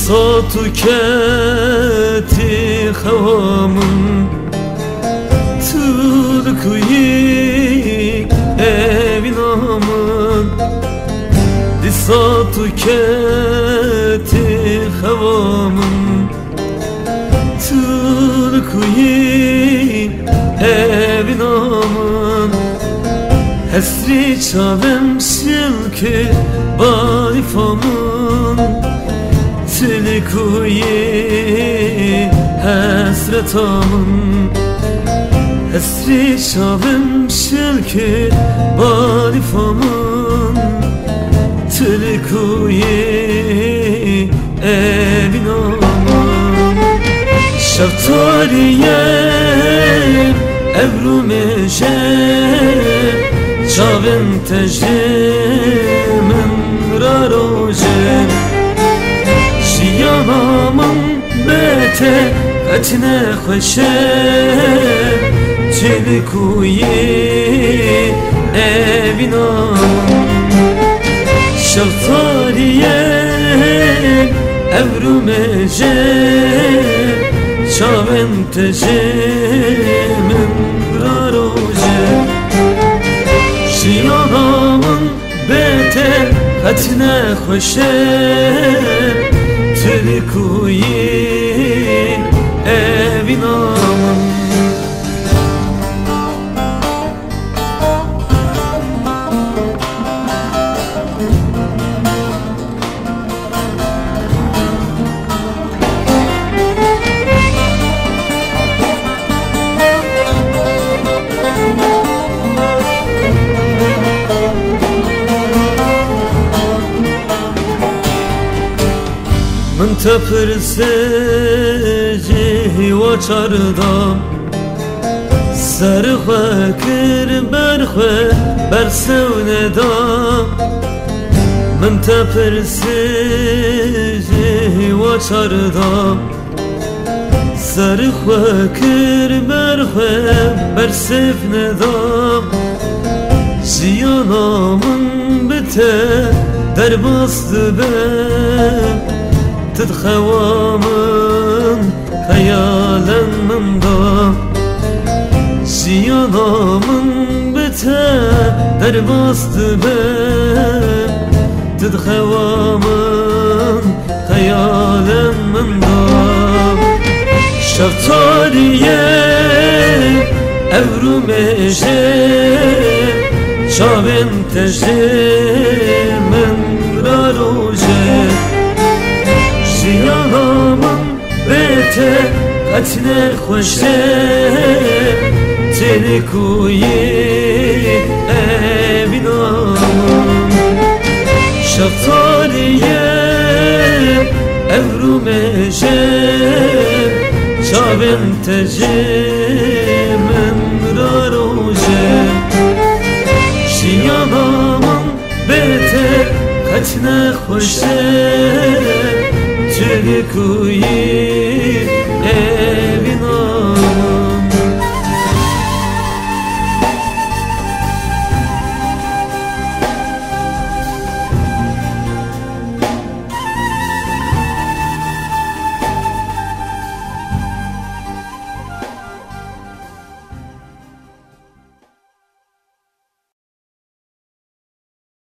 صوت كاتي خوام تلكوي evinaman di صوت كاتي خوام تلكوي evinaman Hesri çavem silki balifamın Tilikuyi hasretamın Hesri çavem silki balifamın Tilikuyi evinamın Şeftariyem evrumeşem Çavem tecrümen rarojem Şiyanamın bete etine hoşem Çelikuyi evinamın Şeftariyem evrumejem Çavem tecrümen rarojem Şiyanamın beter katine hoşem Tilikuyi evinamın من تپرسجی و چردم سرخواه کر برخواه برسوندم من تپرسجی و چردم سرخواه کر برخواه برسوندم جیانامın bite derbastı ben تدخوامن خيالا من دام زيانامن بتا درباست بم تدخوامن خيالا من دام شفتارية evrumeşe شابن تجمن راروجه Ziyanamın bete katine hoşe Tilikuyi evinamın Şeftaliye evrumeşe Çavem tecemen raroje Ziyanamın bete katine hoşe Tilikuyi